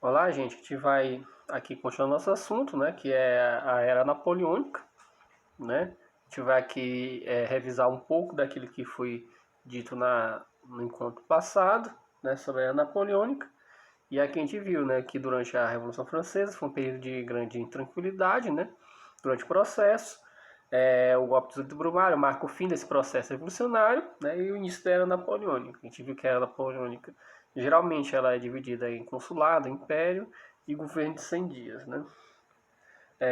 Olá, gente. A gente vai aqui continuar nosso assunto, né, que é a Era Napoleônica, né? A gente vai aqui revisar um pouco daquilo que foi dito no encontro passado, né, sobre a Era Napoleônica. E aqui a gente viu, né, que durante a Revolução Francesa foi um período de grande intranquilidade, né, durante o processo. O golpe de 18 de Brumário marca o fim desse processo revolucionário, né, e o início da Era Napoleônica. A gente viu que a Era Napoleônica geralmente ela é dividida em consulado, império e governo de 100 dias. Né.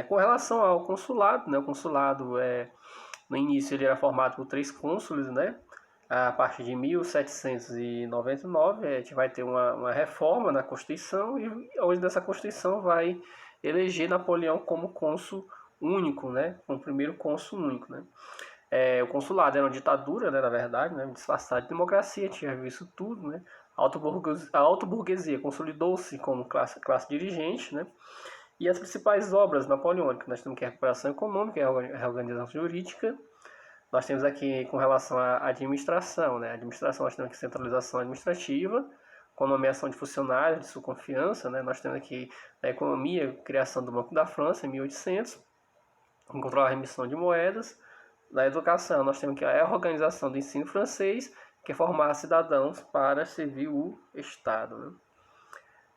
Com relação ao consulado, né, o consulado no início ele era formado por 3 cônsules, né. A partir de 1799 a gente vai ter uma reforma na Constituição e hoje dessa Constituição vai eleger Napoleão como cônsul único, né, como primeiro cônsul único, né. O consulado era uma ditadura, né, na verdade, né, disfarçada de democracia, tinha visto isso tudo, né. A autoburguesia consolidou-se como classe dirigente, né, e as principais obras napoleônicas, nós temos aqui a recuperação econômica, a reorganização jurídica, nós temos aqui com relação à administração, né, a administração nós temos aqui centralização administrativa, com nomeação de funcionários de sua confiança, né, nós temos aqui a economia, criação do Banco da França em 1800, controlar a remissão de moedas. Na educação, nós temos aqui a organização do ensino francês, que é formar cidadãos para servir o Estado.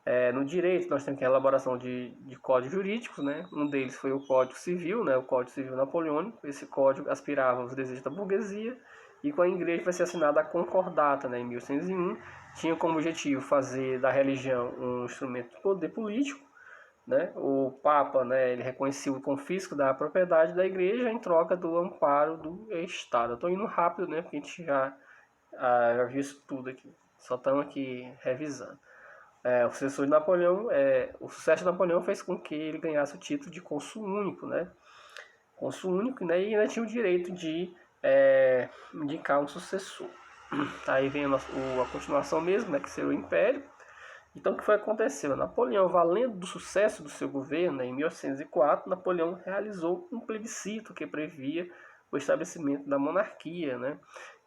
Né. No direito, nós temos aqui a elaboração de códigos jurídicos, né. Um deles foi o Código Civil, né, o Código Civil Napoleônico. Esse código aspirava aos desejos da burguesia e com a igreja vai ser assinada a Concordata, né, em 1101. Tinha como objetivo fazer da religião um instrumento de poder político, né. O Papa, né, ele reconhecia o confisco da propriedade da igreja em troca do amparo do Estado. Eu estou indo rápido, né, porque a gente já viu isso tudo aqui. Só estamos aqui revisando. O sucesso de Napoleão fez com que ele ganhasse o título de cônsul único, né? Cônsul único, né? E ainda tinha o direito de indicar um sucessor. Aí vem a continuação mesmo, né? Que seria o Império. Então, o que foi acontecendo? Napoleão, valendo do sucesso do seu governo, né, em 1804, Napoleão realizou um plebiscito que previa o estabelecimento da monarquia, né?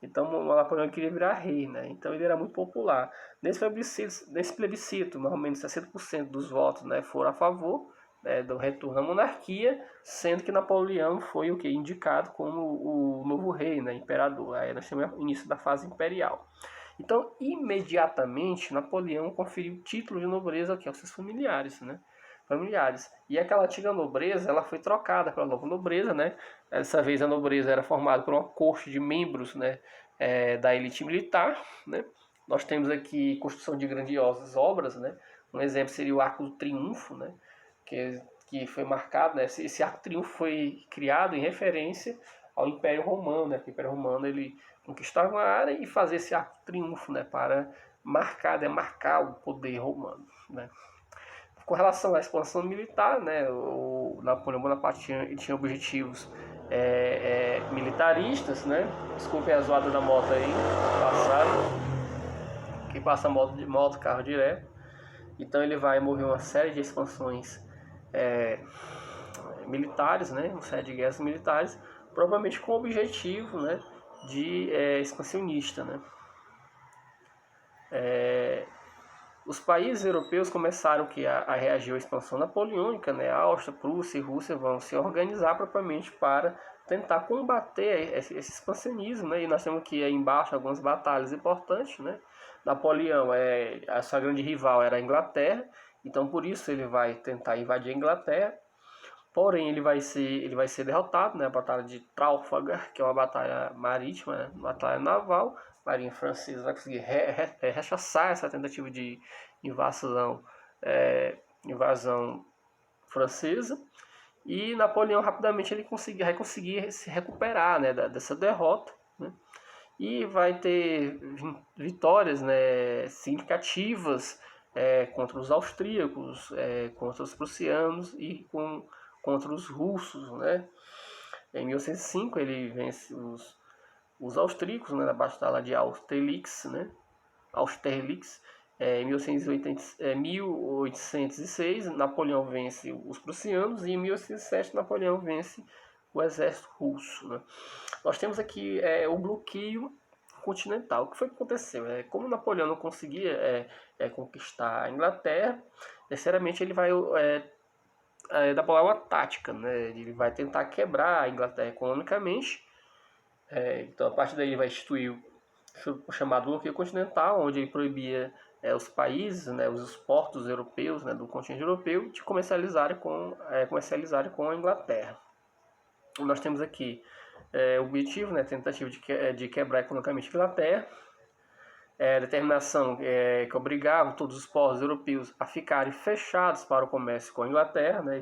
Então, o Napoleão queria virar rei, né? Então, ele era muito popular. Nesse plebiscito mais ou menos 60% dos votos, né, foram a favor, né, do retorno à monarquia, sendo que Napoleão foi o que indicado como o novo rei, né, imperador. Aí nós temos o início da fase imperial. Então, imediatamente, Napoleão conferiu o título de nobreza aos seus familiares, né? E aquela antiga nobreza, ela foi trocada pela nova nobreza, né? Dessa vez a nobreza era formada por uma corte de membros, né, da elite militar, né? Nós temos aqui construção de grandiosas obras, né? Um exemplo seria o Arco do Triunfo, né? Que foi marcado, né? Esse Arco do Triunfo foi criado em referência ao Império Romano, né? O Império Romano ele conquistar uma área e fazer esse arco de triunfo, né, para demarcar o poder romano. Né. Com relação à expansão militar, né, o Napoleão Bonaparte tinha objetivos militaristas. Né. Desculpe a zoada da moto aí, que passa moto, carro direto. Então ele vai mover uma série de expansões militares, né, uma série de guerras militares, provavelmente com o objetivo, né, de expansionista. Né. Os países europeus começaram a reagir à expansão napoleônica, né? A Áustria, Prússia e Rússia vão se organizar propriamente para tentar combater esse expansionismo, né? E nós temos aqui embaixo algumas batalhas importantes, né? Napoleão, a sua grande rival era a Inglaterra, então por isso ele vai tentar invadir a Inglaterra. Porém, ele vai ser derrotado, né? A Batalha de Trafalgar, que é uma batalha marítima, né? Uma batalha naval. A Marinha Francesa vai conseguir rechaçar essa tentativa de invasão, invasão francesa. E Napoleão rapidamente vai conseguir se recuperar, né, dessa derrota, né? E vai ter vitórias, né, significativas contra os austríacos, contra os prussianos e contra os russos. Né. Em 1805 ele vence os austríacos, né, na Batalha de Austerlitz. Né. Em 1806 Napoleão vence os prussianos e em 1807 Napoleão vence o exército russo. Né. Nós temos aqui o bloqueio continental. O que foi que aconteceu? Como Napoleão não conseguia conquistar a Inglaterra, Terceiramente, ele vai elaborar uma tática, né? Ele vai tentar quebrar a Inglaterra economicamente. Então, a partir daí, ele vai instituir o chamado bloqueio continental, onde ele proibia os países, né, os portos europeus, né, do continente europeu, de comercializarem com a Inglaterra. Nós temos aqui o objetivo, né, tentativa de quebrar economicamente a Inglaterra, determinação que obrigava todos os povos europeus a ficarem fechados para o comércio com a Inglaterra, né,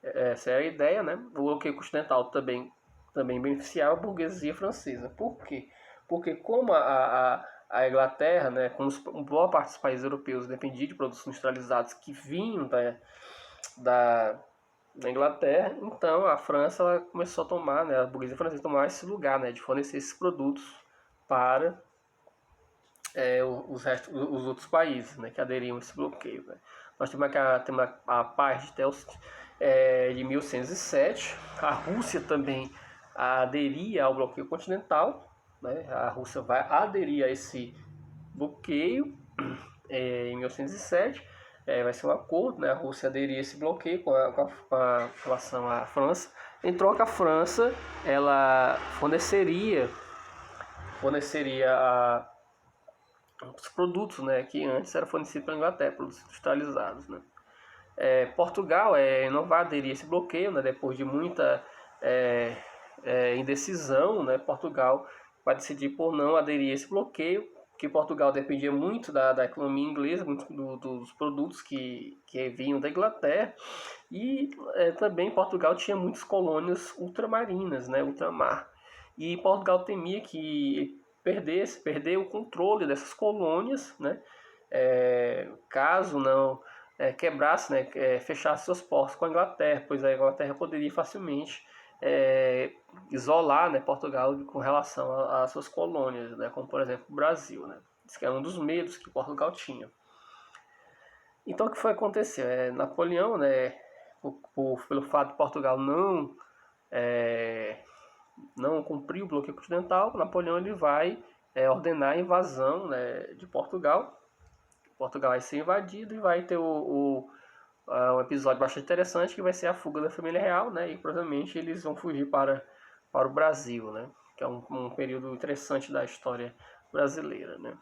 essa é a ideia, né? O bloqueio continental também beneficiava a burguesia francesa. Por quê? Porque como a Inglaterra, né, como boa parte dos países europeus dependia de produtos industrializados que vinham da Inglaterra, então a França ela começou a tomar, né, a burguesia francesa tomar esse lugar, né, de fornecer esses produtos para os outros países, né, que aderiam a esse bloqueio. Né. Nós temos a paz de Tilsit de 1107. A Rússia também aderia ao bloqueio continental, né. A Rússia vai aderir a esse bloqueio em 1107. Vai ser um acordo, né. A Rússia aderir a esse bloqueio com a relação à França. Em troca, a França ela forneceria os produtos, né, que antes eram fornecidos pela Inglaterra, produtos industrializados, né. Portugal não vai aderir a esse bloqueio, né, depois de muita indecisão, né, Portugal vai decidir por não aderir a esse bloqueio, que Portugal dependia muito da economia inglesa, muito dos produtos que vinham da Inglaterra, e também Portugal tinha muitas colônias ultramarinas, né, ultramar, e Portugal temia que perder o controle dessas colônias, né, caso não quebrasse, né, fechasse seus portos com a Inglaterra, pois a Inglaterra poderia facilmente isolar, né, Portugal com relação às suas colônias, né, como por exemplo o Brasil. Né. Isso que era um dos medos que Portugal tinha. Então o que foi acontecer? Napoleão, né, pelo fato de Portugal não cumprir o bloqueio continental, Napoleão ele vai ordenar a invasão, né, de Portugal. Portugal vai ser invadido e vai ter um episódio bastante interessante que vai ser a fuga da família real, né, e provavelmente eles vão fugir para o Brasil, né, que é um período interessante da história brasileira. Né.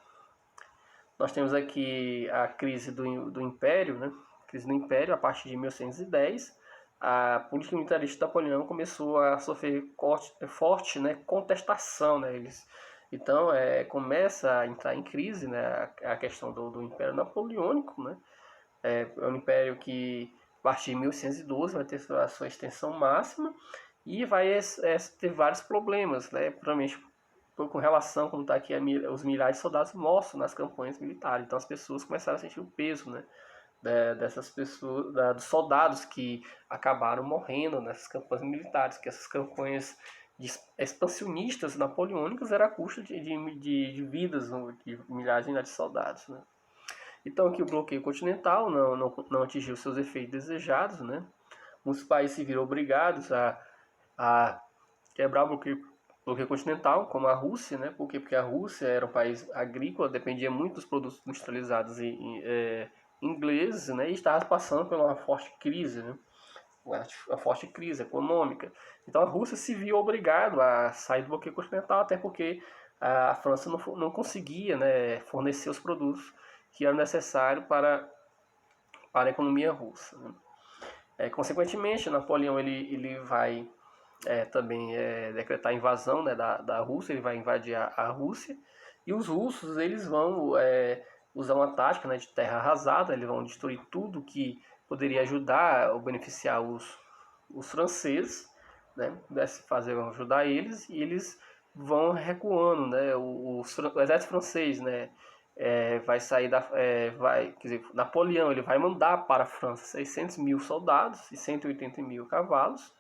Nós temos aqui a crise do Império, né, crise do Império a partir de 1110. A política militarista de Napoleão começou a sofrer forte, né, contestação, né, então começa a entrar em crise, né, a questão do Império Napoleônico, né, é um império que a partir de 1112 vai ter a sua extensão máxima e vai ter vários problemas, né, provavelmente com relação, como está aqui, os milhares de soldados mortos nas campanhas militares. Então as pessoas começaram a sentir o peso, né, dessas pessoas, dos soldados que acabaram morrendo nessas campanhas militares, que essas campanhas expansionistas napoleônicas eram a custa de vidas de milhares de soldados. Né. Então aqui o bloqueio continental não atingiu seus efeitos desejados. Né. Muitos países se viram obrigados a quebrar o bloqueio continental, como a Rússia, né? Porque a Rússia era um país agrícola, dependia muito dos produtos industrializados ingleses, né? E estava passando por uma forte crise, né? Uma forte crise econômica. Então a Rússia se viu obrigada a sair do bloqueio continental, até porque a França não conseguia, né, fornecer os produtos que eram necessários para a economia russa. Né. Consequentemente, Napoleão ele vai também decretar a invasão, né, da Rússia, ele vai invadir a Rússia, e os russos eles vão usar uma tática, né, de terra arrasada, eles vão destruir tudo que poderia ajudar ou beneficiar os franceses, né, pudesse ajudar eles, e eles vão recuando, né, o exército francês, né, vai sair quer dizer, Napoleão ele vai mandar para a França 600 mil soldados e 180 mil cavalos,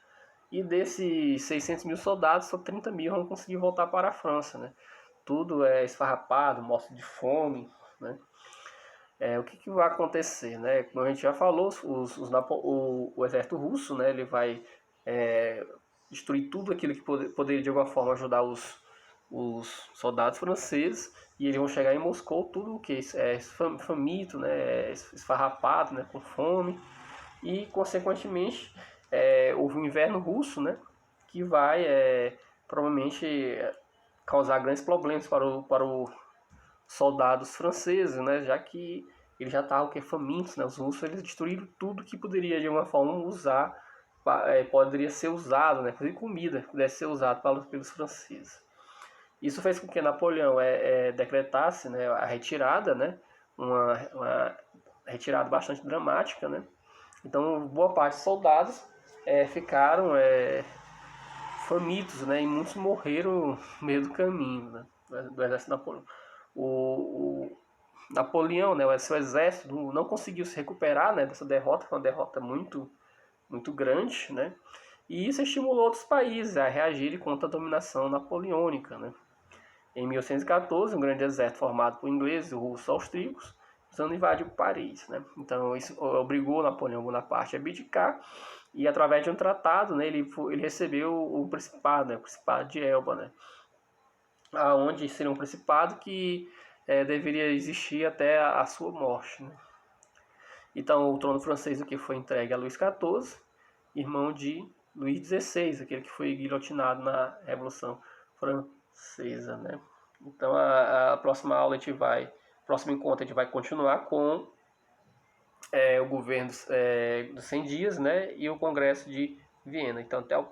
e desses 600 mil soldados, só 30 mil vão conseguir voltar para a França. Né. Tudo é esfarrapado, mostra de fome. Né. O que vai acontecer? Né? Como a gente já falou, o exército russo, né, ele vai destruir tudo aquilo que poderia de alguma forma ajudar os soldados franceses, e eles vão chegar em Moscou tudo o que faminto, né, esfarrapado, né, com fome, e consequentemente houve um inverno russo, né, que vai provavelmente causar grandes problemas para os soldados franceses, né, já que eles já estavam famintos, né, os russos eles destruíram tudo que poderia de uma forma usar, poderia ser usado, né, inclusive comida pudesse ser usado pelos franceses. Isso fez com que Napoleão decretasse, né, a retirada, né, uma retirada bastante dramática, né. Então boa parte dos soldados ficaram famintos, né, e muitos morreram no meio do caminho, né, do exército Napoleão. O Napoleão, né, o seu exército não conseguiu se recuperar, né, dessa derrota, foi uma derrota muito grande, né, e isso estimulou outros países a reagirem contra a dominação napoleônica, né. Em 1814, um grande exército formado por ingleses e russos austríacos invadiu Paris, né. Então isso obrigou Napoleão Bonaparte a abdicar, e através de um tratado, né, ele recebeu o principado, né, o principado de Elba, né, aonde seria um principado que deveria existir até a sua morte, né. Então o trono francês que foi entregue a Luís XIV, irmão de Luís XVI, aquele que foi guilhotinado na Revolução Francesa, né. Então a próxima aula próximo encontro a gente vai continuar com o governo dos 100 dias, né, e o Congresso de Viena. Então até o